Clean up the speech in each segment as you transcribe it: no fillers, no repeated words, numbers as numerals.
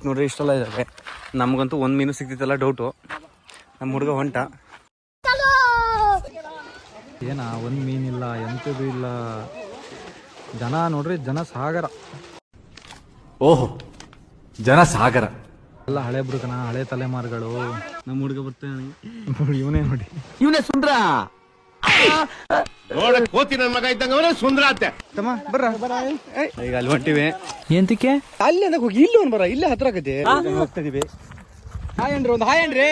ನೋಡ್ರಿ ಇಷ್ಟೆಲ್ಲ ಇದಾವೆ. ನಮ್ಗಂತೂ ಒಂದ್ ಮೀನು ಸಿಕ್ತಿತ್ತಲ್ಲ ಡೌಟು. ನಮ್ಮ ಹುಡುಗ ಹೊಂಟ. ಏನ ಒಂದ್ ಮೀನಿಲ್ಲ, ಎಂತದು ಇಲ್ಲ. ಜನ ನೋಡ್ರಿ, ಜನ ಸಾಗರ. ಓಹೋ, ಜನ ಸಾಗರ. ಎಲ್ಲ ಹಳೆ ಬುರುಕನ, ಹಳೆ ತಲೆಮಾರುಗಳು. ನಮ್ಮ ಹುಡುಗ ಬರ್ತಾನೆ. ಇವನೇ ನೋಡಿ, ಇವನೇ ಸುಂದ್ರ. ನೋಡಕ್ ಹೋತಿ ನನ್ ಮಗ ಇದ್ದಂಗ ಅವನೇ ಸುಂದ್ರ ಅತ್ತೆ. ಈಗ ಅಲ್ಲಿ ಹೊಂಟಿವಿ. ಎಂತಕ್ಕೆ ಅಲ್ಲಿ ಅಂದಾಗ ಹೋಗಿ ಇಲ್ಲಿ ಒಂದು ಬರ, ಇಲ್ಲೇ ಹತ್ರ ಆಗತ್ತೆ. ಹೋಗ್ತಾ ಇದೀವಿ. ಹಾಯ್ ಅನ್ರಿ, ಒಂದು ಹಾಯ್ ಅನ್ರಿ.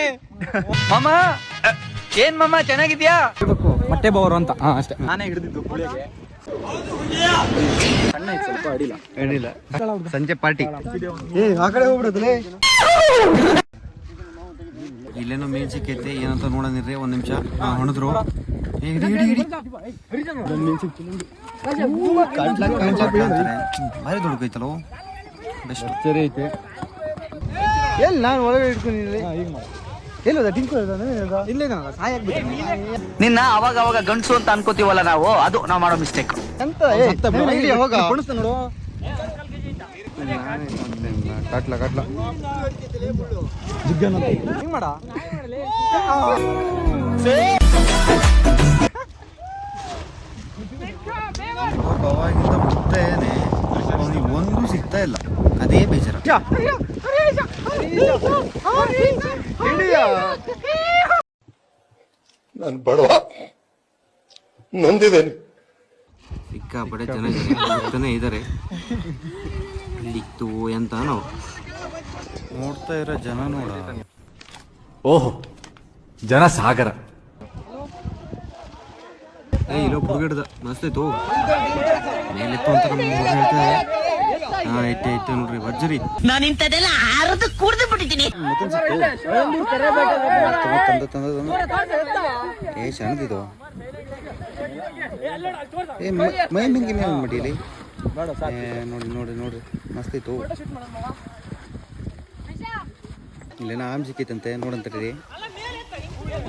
ಮಾಮ ಏನ್ ಮಾಮ ಚೆನ್ನಾಗಿದ್ಯಾ? ಮೊಟ್ಟೆ ಬವರು ಅಂತ. ಅಷ್ಟೇ. ನಾನೇ ಹಿಡಿದಿದ್ದು ಪುಳಿಗೆ. ಸಣ್ಣ ಇತ್ತು, ಸ್ವಲ್ಪ ಅಡಿಲ್ಲ. ಸಂಜೆ ಪಾರ್ಟಿ. ಆ ಕಡೆ ಹೋಗ್ಬಿಡುತ್ತಲೇ. ಇಲ್ಲೇನೋ ಮೀನ್ ಸಿಕ್ಕೈತೆ, ಏನಂತ ನೋಡೋದಿರ್ರಿ. ಒಂದ್ ನಿಮಿಷ ಹೊಣದ್ರು. ಭಾರಿ ದೊಡ್ಡಕೈತಲ್ಲ, ಬೆಸ್ಟ್ ಸರಿ ಐತೆ. ಎಲ್ಲಿ ನಾನು ಒಳಗಡೆ ಇಟ್ಕೊಂಡಿಲ್ಲ. ಎಲ್ಲದ ಟಿಂಕು ಇಲ್ಲೇ ನಿನ್ನ ಅವಾಗ ಅವಾಗ ಗಂಡ್ಸು ಅಂತ ಅನ್ಕೋತೀವಲ್ಲ ನಾವು, ಅದು ನಾವು ಮಾಡೋ ಮಿಸ್ಟೇಕ್. ಎಂತ ಹೋಗ ಕುಣಿಸ್ತ ನೋಡು. ಕಟ್ಲ ಜಿಗ್ಗನ ಹಿಂಗ್ ಮಾಡ. ಅವಾಗಿಂದ ಬಿಡ್ತೇನೆ, ಅವನಿಗೆ ಒಂದು ಸಿಗ್ತಾ ಇಲ್ಲ. ಅದೇ ಬೇಜಾರ. ನಾನು ಬಡವ, ನೊಂದಿದ್ದೇನೆ. ಸಿಕ್ಕಾಪಡೆ ಜನ ಇದ್ದಾರೆ. ಇಲ್ಲಿತ್ತು ಎಂತ ನಾವು ನೋಡ್ತಾ ಇರೋ ಜನ ನೋಡ. ಓಹೋ, ಜನ ಸಾಗರ. ಇಲ್ಲೋ ಹುಡುಗಿಡ್ದ ಮಸ್ತ್ ಐತು. ಮೇಲಿತ್ತು ಅಂತ ನಮ್ಮ ಹುಡುಗ ಹೇಳ್ತಾರೆ. ಐತೆ ನೋಡ್ರಿ, ಭರ್ಜರಿ. ನಾನು ಇಂಥದೆಲ್ಲ ಆರದು ಕುಡ್ದು ಬಿಟ್ಟಿದ್ದೀನಿ. ಸಣ್ಣದಿದು. ಮೈ ಮಿಂಗಿ ಮಡಿಯಲ್ಲಿ ನೋಡ್ರಿ ಮಸ್ತ್ ಐತು. ಇಲ್ಲೇನ ಆಮ್ ಸಿಕ್ಕೈತಂತೆ, ನೋಡಂತರಿ.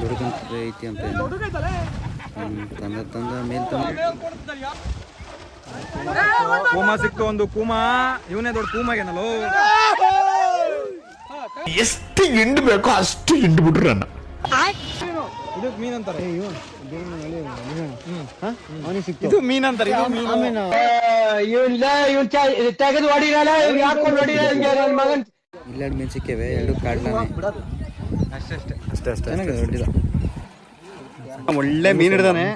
ದೊಡ್ಡದಂತ ಐತಿ ಅಂತ ತಂದ ಮೇಲ್ ತಂದ. ಕೂಮ ಸಿಕ್ತು, ಒಂದು ಕೂಮ. ಇವನೇ ದೊಡ್ಡ ಕೂಮಾಗೇನಲ್ಲೋ. ಎಷ್ಟು ಹಿಂಡ್ ಬೇಕೋ ಅಷ್ಟು ಹಿಂಡ್ ಬಿಟ್ರು ನನ್ನ. ಇದಕ್ಕೆ ಮೀನ್ ಅಂತಾರೆ. ಇದು ಮೀನ್ ಅಂತಾರೆ. ತೆಗೆದು ಹೊಡಿರಲ್ಲ, ಹಾಕೊಂಡು ಹೊಡಿರಲ್ಲ ಮಗನ್. ಇಲ್ಲೆರಡು ಮೀನ್ ಸಿಕ್ಕೇವೆ, ಎರಡು ಕಾಡ್ಲಾನೆ. ಅಷ್ಟೇ ಚೆನ್ನಾಗಿದೆ. ಹೊಡಿದ ಒಳ್ಳೆ ಮೀನ್ ಹಿಡ್ದಾನೆ.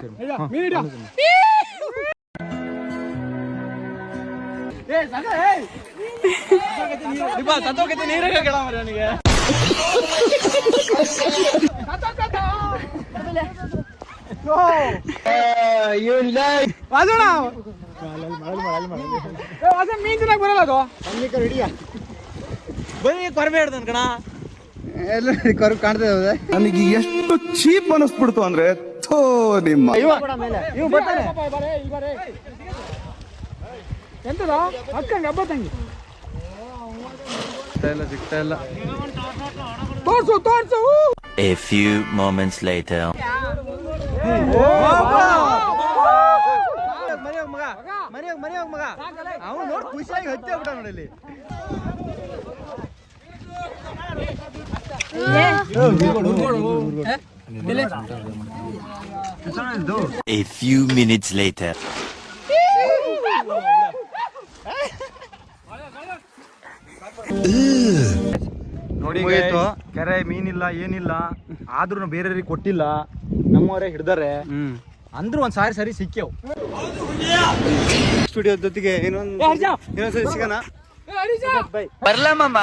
ಮೀನ್ ತಿನ್ನಕ್ ಬರಲ್ಲ ಅದು. ಬರೀ ಕೊರಬೆ ಹಿಡ್ದನ್ ಕಣ. ಎಲ್ಲ ಕೊರಬು ಕಾಣ್ತದೆ. ನನಗೆ ಎಷ್ಟು ಚೀಪ್ ಅನಿಸ್ಬಿಡ್ತು ಅಂದ್ರೆ, ಥೋ ನಿಮ್ಮ ಇವ್ ಬರ್ತಾನೆ. ಎಂತದ ಅಕ್ಕಂಗ ಹಬ್ಬ ತಂಗಿ ಸಿಗ್ತಾ ಇಲ್ಲ. ತೋರ್ಸು. A few moments later. ಮನೆ ಮಗ ಅವನು ನೋಡಿ ಖುಷಿಯಾಗಿ ಹತ್ತಿ ಆಗ್ಬಿಟ್ಟ ನೋಡಲ್ಲಿ. A few minutes later. ನೋಡಿ, ಕೆರೆ ಮೀನಿಲ್ಲ, ಏನಿಲ್ಲ. ಆದ್ರೂ ಬೇರೆಯವ್ರಿಗೆ ಕೊಟ್ಟಿಲ್ಲ, ನಮ್ಮವರೇ ಹಿಡ್ದಾರೆ. ಅಂದ್ರೂ ಒಂದ್ ಸಾರಿ ಸಿಕ್ಕೇವು. ಸ್ಟುಡಿಯೋ ಜೊತೆಗೆ ಇನ್ನೊಂದ್ಸರಿ ಸಿಗೋಣ. ಬರ್ಲಾ ಮಾಮ.